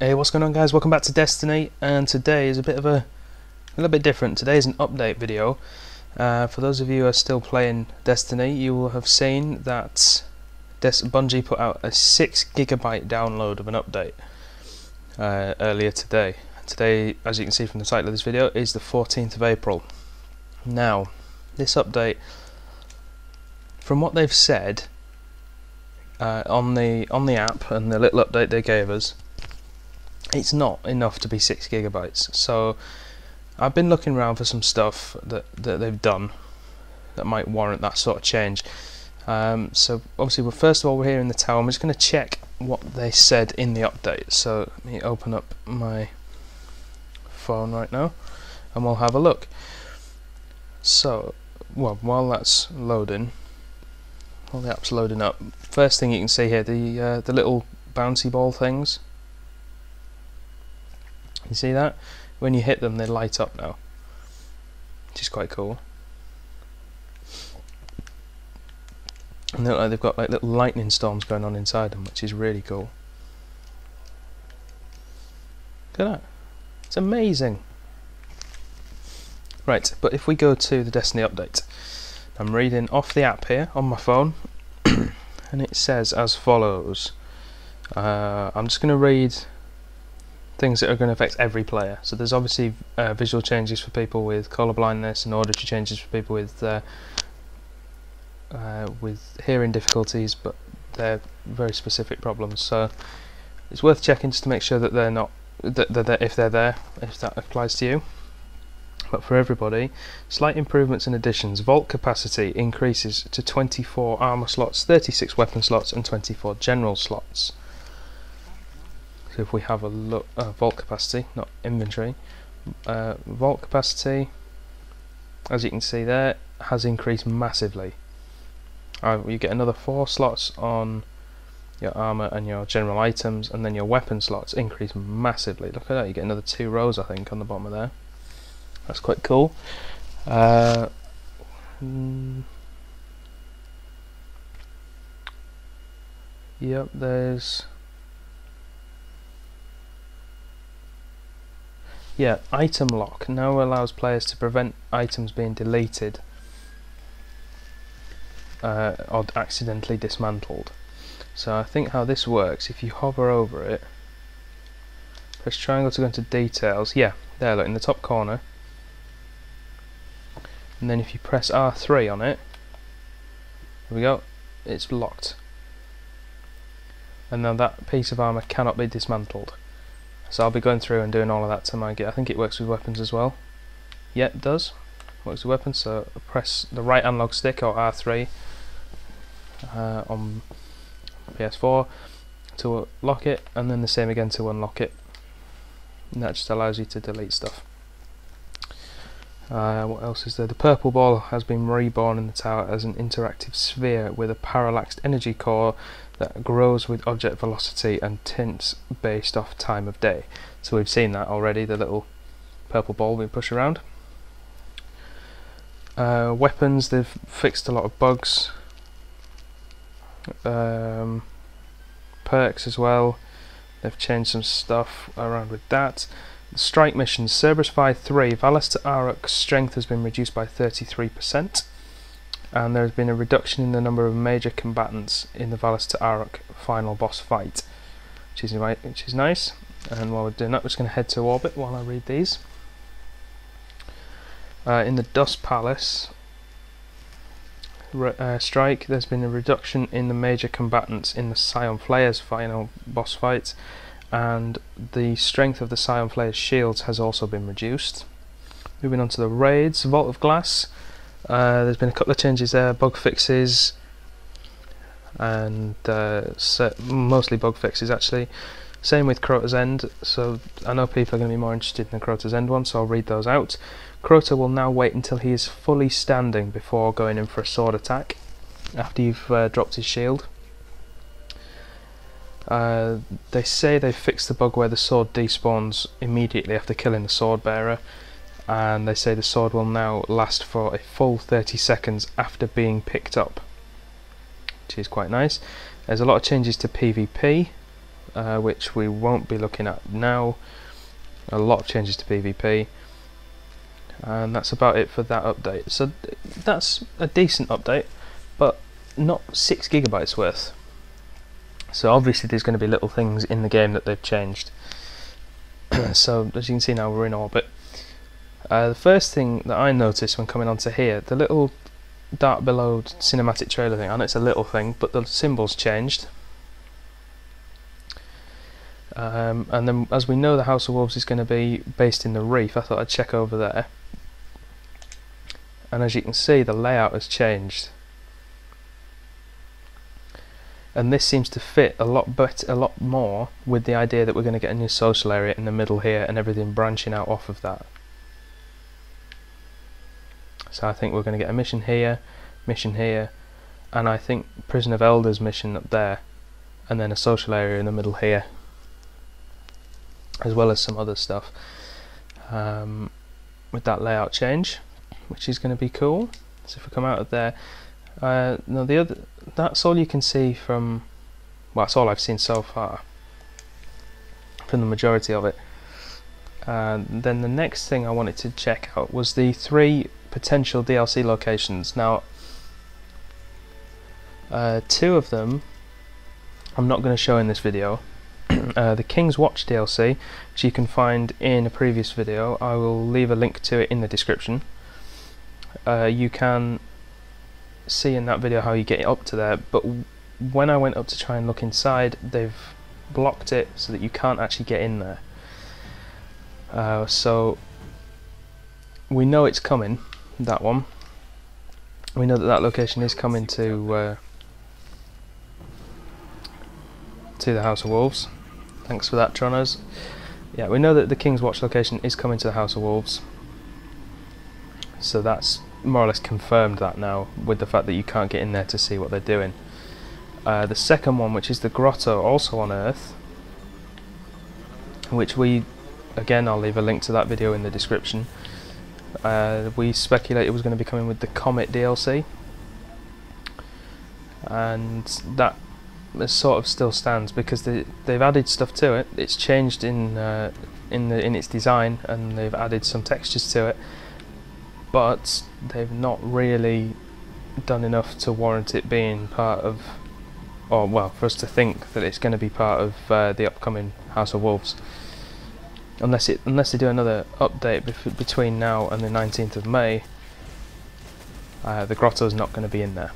Hey, what's going on, guys? Welcome back to Destiny, and today is a little bit different. Today is an update video. For those of you who are still playing Destiny, you will have seen that Bungie put out a 6 GB download of an update earlier today. Today, as you can see from the title of this video, is the 14th of April. Now, this update, from what they've said on the app and the little update they gave us, it's not enough to be 6 GB. So I've been looking around for some stuff that they've done that might warrant that sort of change. So obviously, first of all, we're here in the tower. I'm just going to check what they said in the update. So let me open up my phone right now and we'll have a look. So, well, while that's loading, while the app's loading up, first thing you can see here, the little bouncy ball things. You see that? When you hit them, they light up now, which is quite cool. And they look like they've got like little lightning storms going on inside them, which is really cool. Look at that. It's amazing. Right, but if we go to the Destiny update, I'm reading off the app here on my phone, and it says as follows. I'm just going to read things that are going to affect every player. So there's obviously visual changes for people with colour blindness, and auditory changes for people with hearing difficulties, but they're very specific problems. So it's worth checking just to make sure that they're not, if they're there, if that applies to you. But for everybody, slight improvements and additions. Vault capacity increases to 24 armour slots, 36 weapon slots, and 24 general slots. So if we have a look, vault capacity, not inventory, vault capacity, as you can see there, has increased massively. You get another 4 slots on your armour and your general items, and then your weapon slots increase massively. Look at that, you get another 2 rows, I think, on the bottom of there. That's quite cool. Yep, there's... Yeah, item lock now allows players to prevent items being deleted or accidentally dismantled. So I think how this works, if you hover over it, press triangle to go into details, yeah, there, look, in the top corner, and then if you press R3 on it, there we go, it's locked. And now that piece of armour cannot be dismantled. So I'll be going through and doing all of that to my gear. I think it works with weapons as well. Yeah, it does. Works with weapons, so press the right analog stick or R3 on PS4 to lock it, and then the same again to unlock it. And that just allows you to delete stuff. What else is there? The purple ball has been reborn in the tower as an interactive sphere with a parallaxed energy core that grows with object velocity and tints based off time of day. So we've seen that already, the little purple ball we push around. Weapons, they've fixed a lot of bugs. Perks as well, they've changed some stuff around with that. Strike missions, Cerberus 5-3, Valis to Aruk strength has been reduced by 33%, and there has been a reduction in the number of major combatants in the Valis to Aruk final boss fight, which is nice. And while we're doing that, we're just going to head to orbit while I read these. In the Dust Palace strike, there's been a reduction in the major combatants in the Scion Flayer's final boss fight, and the strength of the Scion Flayer's shields has also been reduced. Moving on to the raids, Vault of Glass, there's been a couple of changes there, bug fixes, and mostly bug fixes actually. Same with Crota's End, so I know people are going to be more interested in the Crota's End one, so I'll read those out. Crota will now wait until he is fully standing before going in for a sword attack, after you've dropped his shield. They say they've fixed the bug where the sword despawns immediately after killing the sword bearer, and they say the sword will now last for a full 30 seconds after being picked up, which is quite nice. There's a lot of changes to PvP. which we won't be looking at now. A lot of changes to PvP, and that's about it for that update. So that's a decent update, but not 6 gigabytes worth. So obviously there's going to be little things in the game that they've changed. So as you can see now, we're in orbit. The first thing that I noticed when coming onto here, the little dark below cinematic trailer thing, I know it's a little thing, but the symbol's changed. And then, as we know, the House of Wolves is going to be based in the Reef. I thought I'd check over there, and as you can see, the layout has changed, and this seems to fit a lot better, a lot more with the idea that we're going to get a new social area in the middle here, and everything branching out off of that. So I think we're going to get a mission here, and I think Prison of Elders mission up there, and then a social area in the middle here, as well as some other stuff with that layout change, which is going to be cool. So if we come out of there, no, that's all you can see from, well, that's all I've seen so far from the majority of it. Then the next thing I wanted to check out was the 3 potential DLC locations. Now 2 of them I'm not going to show in this video. The King's Watch DLC, which you can find in a previous video, I will leave a link to it in the description. You can see in that video how you get up to there, but when I went up to try and look inside, they've blocked it so that you can't actually get in there. So we know it's coming, that one. We know that that location is coming to the House of Wolves. Thanks for that, Troners. Yeah, we know that the King's Watch location is coming to the House of Wolves, so that's more or less confirmed that now, with the fact that you can't get in there to see what they're doing. The second one, which is the grotto, also on Earth, which we, again, I'll leave a link to that video in the description. We speculated it was going to be coming with the Comet DLC, and that sort of still stands because they've added stuff to it. It's changed in its design, and they've added some textures to it, but they've not really done enough to warrant it being part of, or well, for us to think that it's going to be part of the upcoming House of Wolves. Unless they do another update between now and the 19th of May, the grotto's not going to be in there.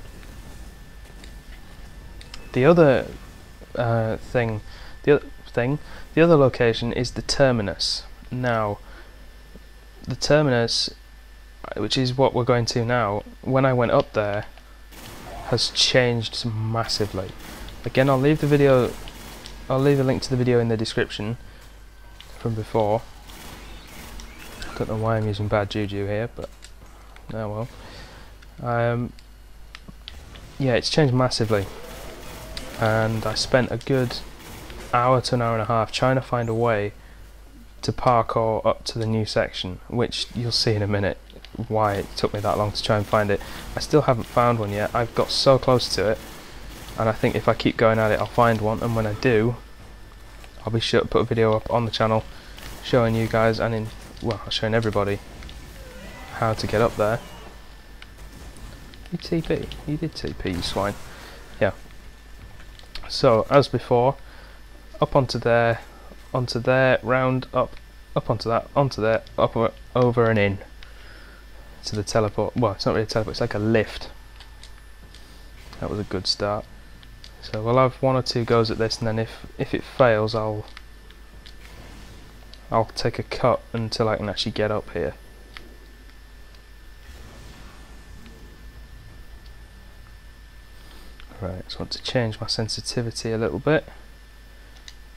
The other the other location is the Terminus. Now, the Terminus, which is what we're going to now, when I went up there, has changed massively. Again, I'll leave a link to the video in the description from before. Don't know why I'm using bad juju here, but oh well. Yeah, it's changed massively, and I spent a good hour to an hour and a half trying to find a way to parkour up to the new section, which you'll see in a minute why it took me that long to try and find it. I still haven't found one yet. I've got so close to it, and I think if I keep going at it, I'll find one, and when I do, I'll be sure to put a video up on the channel showing you guys, and showing everybody how to get up there. You TP, you did TP, you swine. Yeah. So as before, up onto there, round up onto that, onto there, up over and in to the teleport. Well, it's not really a teleport, it's like a lift. That was a good start. So we'll have 1 or 2 goes at this, and then if it fails, I'll take a cut until I can actually get up here. Right, so I want to change my sensitivity a little bit,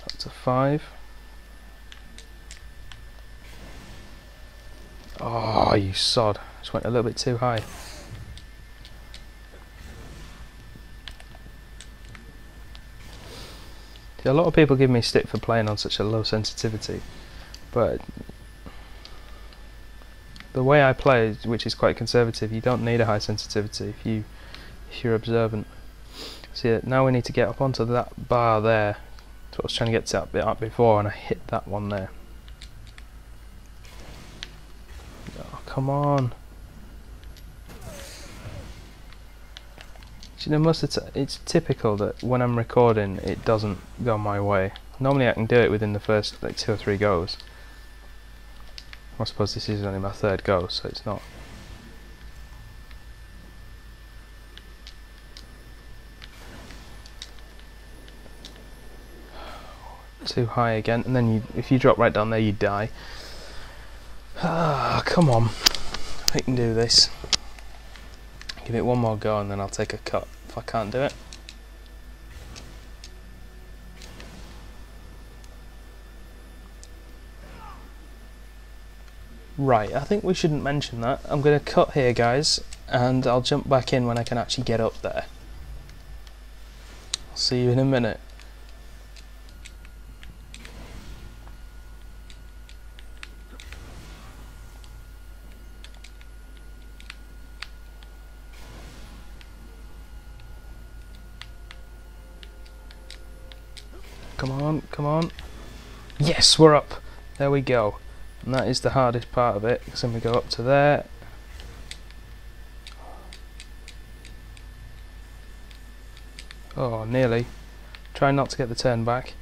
up to 5. Oh, you sod. Just went a little bit too high. See, a lot of people give me stick for playing on such a low sensitivity, but the way I play, which is quite conservative, you don't need a high sensitivity if you're observant. See, now we need to get up onto that bar there, That's what I was trying to get to that bit up before, and I hit that one there. Oh, come on. You know, most of the it's typical that when I'm recording it doesn't go my way. Normally I can do it within the first like 2 or 3 goes. I suppose this is only my 3rd go, so it's not. Too high again, and then if you drop right down there you die. Ah, come on. I can do this. Give it one more go and then I'll take a cut if I can't do it. Right, I think we shouldn't mention that. I'm going to cut here, guys, and I'll jump back in when I can actually get up there. I'll see you in a minute. Come on, come on. Yes, we're up. There we go. And that is the hardest part of it, because then we go up to there. Oh, nearly. Try not to get the turn back.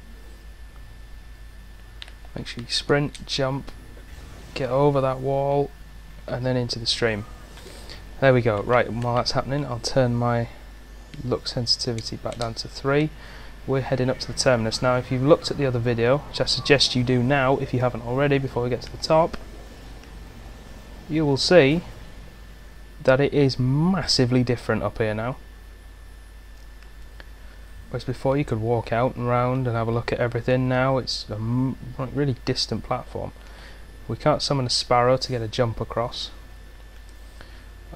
Make sure you sprint, jump, get over that wall, and then into the stream. There we go. Right, while that's happening, I'll turn my look sensitivity back down to 3. We're heading up to the terminus. Now if you've looked at the other video, which I suggest you do now if you haven't already before we get to the top, you will see that it is massively different up here now. Whereas before you could walk out and round and have a look at everything, now it's a really distant platform. We can't summon a sparrow to get a jump across.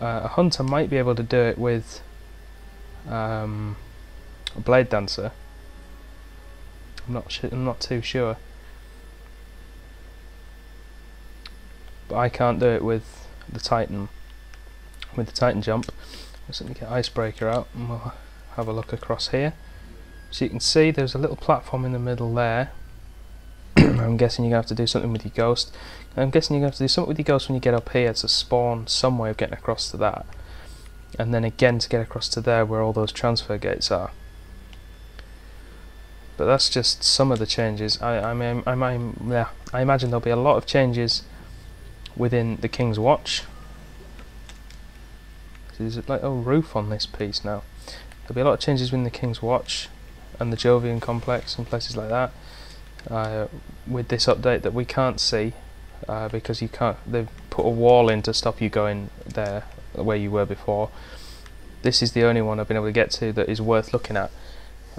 A hunter might be able to do it with a blade dancer. I'm not too sure, but I can't do it with the Titan. With the Titan jump, I'll simply get Icebreaker out and we'll have a look across here. So you can see there's a little platform in the middle there. I'm guessing you're going to have to do something with your ghost. I'm guessing you're going to have to do something with your ghost when you get up here to spawn some way of getting across to that, and then again to get across to there where all those transfer gates are. But that's just some of the changes. I imagine there'll be a lot of changes within the King's Watch. There's like a roof on this piece now. There'll be a lot of changes within the King's Watch and the Jovian complex and places like that with this update that we can't see because you can't. They've put a wall in to stop you going there where you were before. This is the only one I've been able to get to that is worth looking at.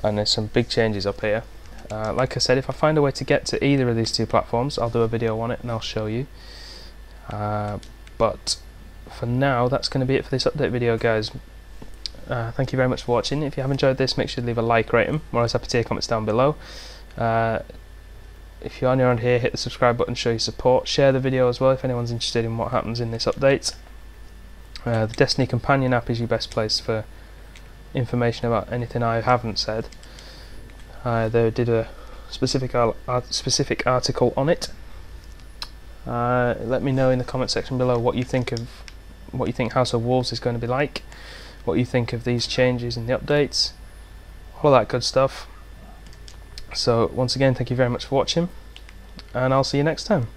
And there's some big changes up here. Like I said, if I find a way to get to either of these 2 platforms, I'll do a video on it and I'll show you. But for now, that's going to be it for this update video, guys. Thank you very much for watching. If you have enjoyed this, make sure to leave a like, rate them. More happy to hear comments down below. If you're new around here, hit the subscribe button, show your support. Share the video as well if anyone's interested in what happens in this update. The Destiny Companion app is your best place for information about anything I haven't said. They did a specific article on it. Let me know in the comment section below what you think House of Wolves is going to be like, what you think of these changes in the updates, all that good stuff. So once again, thank you very much for watching, and I'll see you next time.